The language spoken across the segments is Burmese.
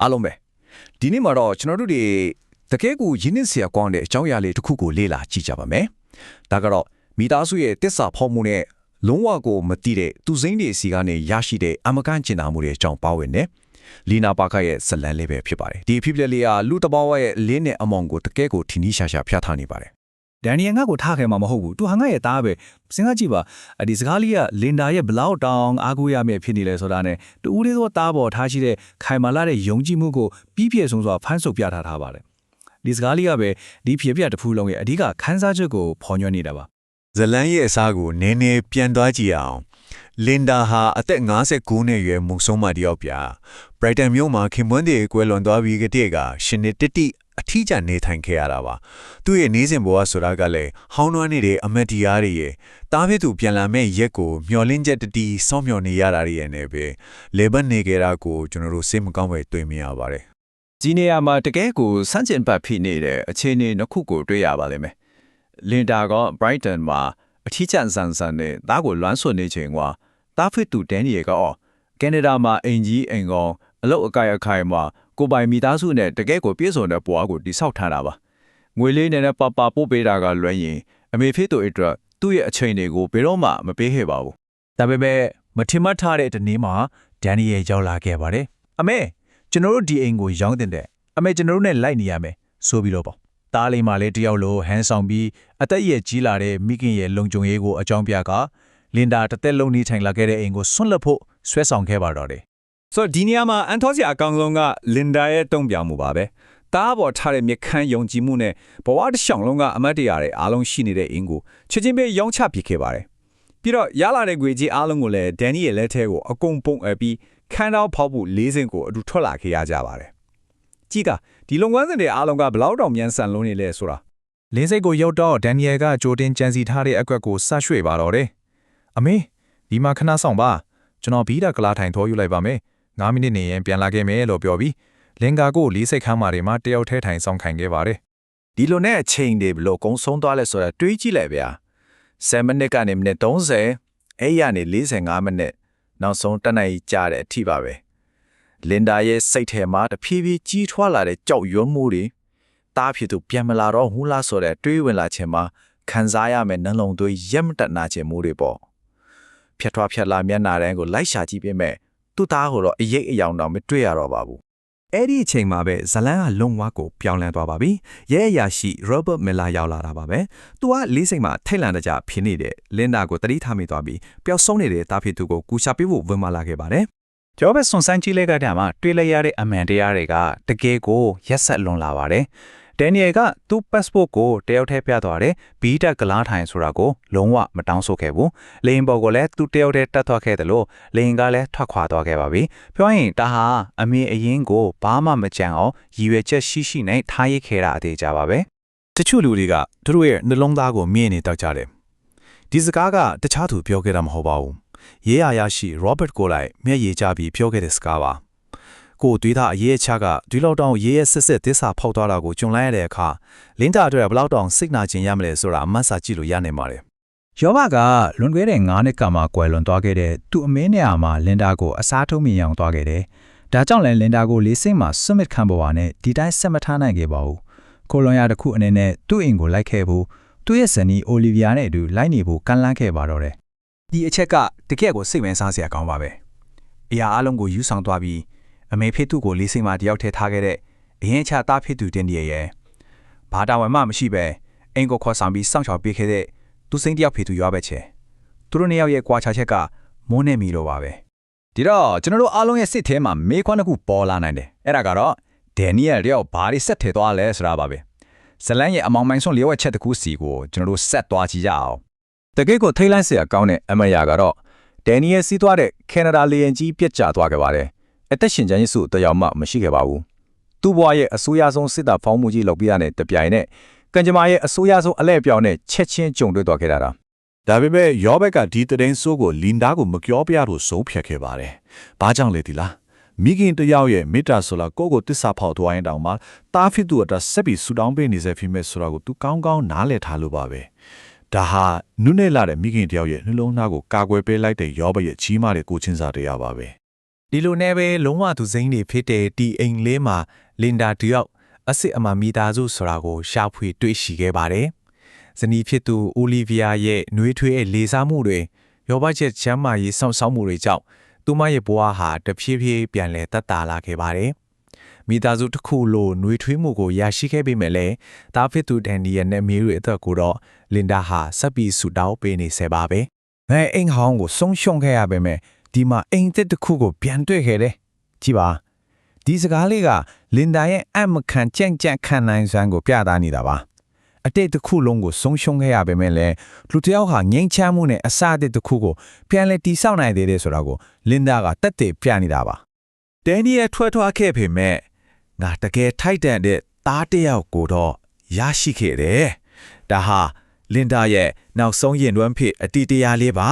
အားလုံးပဲဒီနေ့မှာတော့ကျွန်တော်တို့တွေတကယ်ကိုရင်းနှီးစရာကောင်းတဲ့အကြောင်းအရာလေးတစ်ခုကိုလေ့လာကြည့်ကြပါမယ်ဒါကတော့မိသားစုရဲ့တစ္ဆာဖောက်မှုနဲ့လုံးဝကိုမတိတဲ့သူစိမ့်တွေစီကနေရရှိတဲ့အမကန်ကျင်နာမှုတွေအကြောင်းပါဝင်တယ်လီနာပါကရဲ့ဇလန်လေးပဲဖြစ်ပါတယ်ဒီအဖြစ်လေးကလူတဘောရဲ့လင်းနဲ့အမောင်ကိုတကယ်ကိုထင်ထီးရှားရှားဖျက်ထားနေပါတယ်ဒန်နီယယ်ငါ့ကိုထားခဲ့မှာမဟုတ်ဘူးသူဟာငါ့ရဲ့သားပဲစဉ်းစားကြည့်ပါဒီစကားလေးကလင်ဒါရဲ့ဘလောက်တောင်အားကိုးရမယ့်ဖြစ်နေလဲဆိုတာနဲ့တူဦးလေးသောသားပေါ်ထားရှိတဲ့ခိုင်မာလာတဲ့ယုံကြည်မှုကိုပြီးပြည့်စုံစွာဖန်ဆုပ်ပြထားပါတယ်ဒီစကားလေးကပဲဒီဖြစ်ပြတစ်ဖူးလုံးရဲ့အဓိကခန်းစားချက်ကိုဖော်ညွှန်းနေတာပါဇလန်ရဲ့အစားကိုနည်းနည်းပြန်သွားကြည့်အောင်လင်ဒါဟာအသက်59နှစ်အရွယ်မုံဆုံးမတယောက်ပြဘရိုက်တန်မြို့မှာခင်ပွန်းတွေကွယ်လွန်သွားပြီးကတည်းကရှင်နေတိအထီးကျနေထိုင်ခဲ့ရတာပါသူ့ရဲ့နေစဉ်ဘဝဆိုတာကလည်းဟောင်းနှွမ်းနေတဲ့အမတ်တရားတွေရဲ့တားဖြစ်သူပြန်လာမဲ့ရက်ကိုမျောလင်းချက်တစောင့်မျှော်နေရတာတွေရဲ့နဲ့ပဲလေပတ်နေကြတာကိုကျွန်တော်တို့စိတ်မကောင်းပဲတွေ့မြင်ရပါတယ်ဒီနေရာမှာတကယ်ကိုစန့်ကျင်ဘက်ဖြစ်နေတဲ့အခြေအနေတစ်ခုကိုတွေ့ရပါလိမ့်မယ်လင်ဒါက Brighton မှာအထီးကျန်ဆန်နဲ့သားကိုလွမ်းဆွနေချိန်ကတားဖြစ်သူဒန်နီယယ်ကကနေဒါမှာအင်ကြီးအင်ကောင်အလုတ်အကိုင်အခိုင်မှာကိုပိုင်မိသားစုနဲ့တကယ်ကိုပြည့်စုံတဲ့ဘဝကိုတိဆောက်ထားတာပါငွေလေးနဲ့ပပပို့ပေးတာကလွှဲရင်အမေဖေးသူအတွက်သူ့ရဲ့အချိန်တွေကိုဘယ်တော့မှမပေးခဲ့ပါဘူးဒါပေမဲ့မထင်မှတ်ထားတဲ့တနေ့မှာဒန်နီယယ်ရောက်လာခဲ့ပါတယ်အမေကျွန်တော်တို့ဒီအိမ်ကိုရောင်းတင်တယ်အမေကျွန်တော်တို့နဲ့လိုက်နေရမယ်ဆိုပြီးတော့ပေါ့တားလေးမှလည်းတယောက်လိုဟန်ဆောင်ပြီးအသက်ရဲ့ကြီးလာတဲ့မိခင်ရဲ့လုံခြုံရေးကိုအကြောင်းပြကလင်ဒါတစ်သက်လုံးနေထိုင်လာခဲ့တဲ့အိမ်ကိုဆွန့်လွတ်ဖို့ဆွဲဆောင်ခဲ့ပါတော့တယ်ဆိုတော့ဒီနေရာမှာအန်ထောစီအကောင်ဆုံးကလင်ဒါရဲ့တုံ့ပြောင်မှုပါပဲတားပေါ်ထားတဲ့မြခန်းယုံကြည်မှုနဲ့ဘဝတစ်ချောင်းလုံးကအမတ်တရားတွေအားလုံးရှိနေတဲ့အင်းကိုချက်ချင်းပဲရောင်းချပစ်ခဲ့ပါတယ်ပြီးတော့ရလာတဲ့ငွေကြီးအားလုံးကိုလည်းဒန်နီရဲ့လက်ထဲကိုအကုန်ပုံအပ်ပြီးခန်းတော်ဖောက်ဖို့၄စင်းကိုအတူထွက်လာခဲ့ရကြပါတယ်ကြည့်တာဒီလုံကွမ်းစင်တွေအားလုံးကဘလောက်တောင်မြန်ဆန်လုံးနေလဲဆိုတာလင်းစိတ်ကိုရောက်တော့ဒန်နီယယ်ကကြိုတင်ကြံစီထားတဲ့အကွက်ကိုဆတ်ရွှေ့ပါတော့တယ်အမေဒီမှာခဏဆောင်ပါကျွန်တော်ဘီးတာကလာထိုင်ထောယူလိုက်ပါမယ်9မိနစ်နေရင်ပြန်လာခဲ့မယ်လို့ပြောပြီးလင်ကာကိုလေးစိတ်ခန်းမှာတွေမှာတယောက်ထဲထိုင်ဆောင်ခိုင်ခဲ့ပါတယ်ဒီလိုနဲ့အချိန်တွေဘလို့ကုန်းဆုံးသွားလဲဆိုတာတွေးကြည့်လိုက်ဗျာ7မိနစ်ကနေမိနစ်30အဲ့ရနေ45မိနစ်နောက်ဆုံးတနက်ကြီးကြာတဲ့အထိပါပဲလင်ဒါရဲ့စိတ်ထဲမှာတဖြည်းဖြည်းကြီးထွားလာတဲ့ကြောက်ရွံ့မှုတွေတားဖြစ်သူပြန်မလာတော့ဘူးလားဆိုတဲ့တွေးဝင်လာခြင်းမှာခံစားရမယ့်နှလုံးသွေးရက်မတက်နာခြင်းမှုတွေပေါ့ဖြတ်ထွားဖြတ်လာမျက်နှာတန်းကိုလိုက်ရှာကြည့်ပြမဲ့သူ့သားကိုတော့အရိပ်အယောင်တော့မတွေ့ရတော့ပါဘူးအဲ့ဒီအချိန်မှာပဲဇလန်ကလုံဝါကိုပြောင်းလဲသွားပါပြီရဲအရာရှိ Robert Miller ရောက်လာတာပါပဲသူကလေးစိတ်မှာထိတ်လန့်တကြဖြစ်နေတဲ့လင်ဒါကိုတတိထားမိသွားပြီးပျောက်ဆုံးနေတဲ့တားဖြစ်သူကိုကူရှာပေးဖို့ဝင်မလာခဲ့ပါတယ်ကျော်ပဲစွန်ဆန်းကြီးလေးကတည်းကတွေးလိုက်ရတဲ့အမှန်တရားတွေကတကယ်ကိုရက်ဆက်လွန်လာပါတယ်ဒန်နီယယ်ကသူ့ passport ကိုတယောက်တည်းပြသွားတယ်ဘီးတက်ကလားထိုင်ဆိုတာကိုလုံးဝမတောင်းဆိုခဲ့ဘူးလေရင်ပေါ်ကိုလည်းသူတယောက်တည်းတက်သွားခဲ့တယ်လို့လေရင်ကလည်းထွက်ခွာသွားခဲ့ပါပြီပြောရင်ဒါဟာအမေအရင်ကိုဘာမှမကြံအောင်ရည်ရွယ်ချက်ရှိနဲ့ထားရိတ်ခဲ့တာအသေးကြပါပဲတချို့လူတွေကသူတို့ရဲ့နှလုံးသားကိုမြင်နေတောက်ကြတယ်ဒီစကားကတခြားသူပြောခဲ့တာမဟုတ်ပါဘူးရဲအရာရှိ Robert ကိုလိုက်မျက်ရည်ကျပြီးပြောခဲ့တဲ့စကားပါကိုတွေးတာအရေးချကဒီလောက်တောင်ရေးရစစ်သစ္စာဖောက်သွားတာကိုကြုံလိုက်ရတဲ့အခါလင်းတာအတွက်ဘလောက်တောင်စိတ်နာကျင်ရမလဲဆိုတာအမှတ်စာကြည့်လို့ရနိုင်ပါတယ်ယောဘကလွန်ခဲ့တဲ့9နှစ်ကမှကွယ်လွန်သွားခဲ့တဲ့သူ့အမင်းနဲ့အာမှာလင်ဒါကိုအစားထိုးမြင်အောင်သွားခဲ့တယ်ဒါကြောင့်လည်းလင်ဒါကိုလေးစိတ်မှာဆွမစ်ခံပေါ်ပါနဲ့ဒီတိုင်းဆက်မထားနိုင်ခဲ့ပါဘူးကိုလွန်ရတစ်ခုအနေနဲ့သူ့အိမ်ကိုလိုက်ခဲ့ဖို့သူ့ရဲ့ဇနီးအိုလီဗီယာနဲ့အတူလိုက်နေဖို့ကန့်လန့်ခဲ့ပါတော့တယ်ဒီအချက်ကတကယ့်ကိုစိတ်ဝင်စားစရာကောင်းပါပဲအရာအလုံးကိုယူဆောင်သွားပြီးအမေဖေးသူ့ကိုလေးစိမ်မှာတယောက်ထဲထားခဲ့တဲ့အရင်ချသားဖေးသူတင်တည်းရဲ့ဘာတာဝန်မှမရှိပဲအင်ကိုခေါ်ဆောင်ပြီးစောင့်ရှောက်ပေးခဲ့တဲ့သူစိမ့်တယောက်ဖေးသူရွာပဲချေသူတို့နှစ်ယောက်ရဲ့ကွာခြားချက်ကမိုးနဲ့မီလို့ပါပဲဒီတော့ကျွန်တော်တို့အားလုံးရဲ့စစ်ထဲမှာမေးခွန်းတစ်ခုပေါ်လာနိုင်တယ်အဲ့ဒါကတော့ဒန်နီယယ်တယောက်ဘာတွေဆက်ထဲသွားလဲဆိုတာပါပဲဇလန်ရဲ့အမောင်မိုင်းဆုံးလျှော့ချက်တစ်ခုစီကိုကျွန်တော်တို့ဆက်သွားကြည့်ကြအောင်တကယ့်ကိုထိတ်လန့်စရာကောင်းတဲ့အမရကတော့ဒန်နီယယ်စီးသွားတဲ့ကနေဒါလေယာဉ်ကြီးပြစ်ကျသွားခဲ့ပါတယ်အသက်ရှင်ကျန်းရေးစုတယောက်မှမရှိခဲ့ပါဘူး။သူ့ဘဝရဲ့အဆိုးရဆုံးစစ်တပ်ဖောင်းမှုကြီးလုပ်ပြရတဲ့တပြိုင်နက်ကံကြမ္မာရဲ့အဆိုးရဆုံးအလဲ့ပြောင်းနဲ့ချက်ချင်းကြုံတွေ့သွားခဲ့တာ။ဒါပေမဲ့ယောဘက်ကဒီသတင်းဆိုးကိုလင်ဒါကိုမပြောပြလို့ဆုံးဖြတ်ခဲ့ပါတယ်။ဘာကြောင့်လဲဒီလား။မိခင်တယောက်ရဲ့မေတ္တာဆိုလာကိုတစ္ဆာဖောက်သွားရင်တောင်မှတားဖြစ်သူအတွက်ဆက်ပြီးဆူတောင်းပေးနေစေဖြစ်မဲ့ဆိုတာကိုသူကောင်းကောင်းနားလည်ထားလို့ပါပဲ။ဒါဟာနုနဲ့လာတဲ့မိခင်တယောက်ရဲ့နှလုံးသားကိုကာကွယ်ပေးလိုက်တဲ့ယောဘရဲ့ကြီးမားတဲ့ကိုချင်းစာတရားပါပဲ။ ဒီလိုနဲ့ပဲလုံးဝသူစိမ့်နေဖြစ်တဲ့ဒီအိမ်လေးမှာလင်ဒါတယောက်အစ်စ်အမမိသားစုဆိုတာကိုရှာဖွေတွေ့ရှိခဲ့ပါတယ်။ဇနီးဖြစ်သူအိုလီဗီယာရဲ့နှွေးထွေးရဲ့လေးစားမှုတွေရောဘတ်ချက်ချမ်းမာရေးစောင့်ရှောက်မှုတွေကြောင့်သူမရဲ့ဘဝဟာတဖြည်းဖြည်းပြန်လည်သက်သာလာခဲ့ပါတယ်။မိသားစုတစ်ခုလိုနှွေးထွေးမှုကိုရရှိခဲ့ပေမဲ့လည်းတားဖြစ်သူဒန်နီယယ်နဲ့မေရီအတွက်ကိုတော့လင်ဒါဟာဆက်ပြီးဆူတောင်းပေးနေဆဲပါပဲ။ငါအိမ်ဟောင်းကိုဆုံးရှုံးခဲ့ရပေမဲ့ဒီမှာအိမ်တစ်ခုကိုပြန်တွေ့ခဲ့တယ်။ကြည်ပါဒီစကားလေးကလင်ဒါရဲ့အမခံကြံ့ကြံ့ခံနိုင်စွမ်းကိုပြသနေတာပါအတိတ်တစ်ခုလုံးကိုဆုံးရှုံးခဲ့ရပေမဲ့လည်းလူတစ်ယောက်ဟာငြိမ်းချမ်းမှုနဲ့အစအသစ်တစ်ခုကိုပြန်လည်တည်ဆောက်နိုင်သေးတယ်ဆိုတာကိုလင်ဒါကတက်တည်ပြနေတာပါဒန်နီယယ်ထွက်ခဲ့ပေမဲ့ငါတကယ်ထိုက်တန်တဲ့သားတစ်ယောက်ကိုတော့ရရှိခဲ့တယ်ဒါဟာလင်ဒါရဲ့နောက်ဆုံးရင်တွန်းဖြစ်အတီးတရားလေးပါ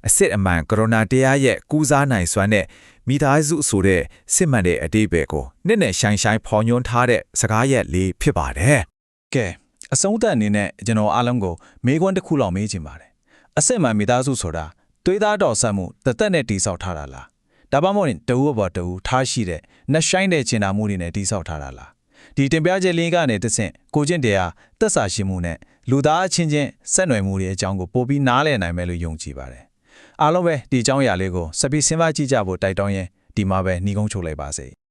အစ်စ်အမှန်ကိုရိုနာတရားရဲ့ကူးစားနိုင်စွမ်းတဲ့မိသားစုဆိုတဲ့စစ်မှန်တဲ့အတိတ်ပဲကိုနစ်နဲ့ဆိုင်ဆိုင်ဖော်ညွှန်းထားတဲ့စကားရက်လေးဖြစ်ပါတယ်။ကဲအဆုံးသတ်အနေနဲ့ကျွန်တော်အားလုံးကိုမေးခွန်းတစ်ခုလောက်မေးချင်ပါတယ်။အစ်စ်မှန်မိသားစုဆိုတာသွေးသားတော်ဆက်မှုတသက်နဲ့တည်ဆောက်ထားတာလား။ဒါမှမဟုတ်တဝူဘော်တဝူထားရှိတဲ့နှဆိုင်တဲ့ကျင်နာမှုတွေနဲ့တည်ဆောက်ထားတာလား။ဒီတင်ပြချက်လေးကနေတစ်ဆင့်ကိုချင်းတရားသက်စာရှိမှုနဲ့လူသားအချင်းချင်းဆက်နွယ်မှုတွေအကြောင်းကိုပိုပြီးနားလည်နိုင်မယ်လို့ယုံကြည်ပါတယ်။အားလုံးပဲဒီအကြောင်းအရာလေးကိုဆက်ပြီးစဉ်းစားကြည့်ကြဖို့တိုက်တွန်းရင်းဒီမှာပဲညီကုန်းချုပ်လိုက်ပါစေ။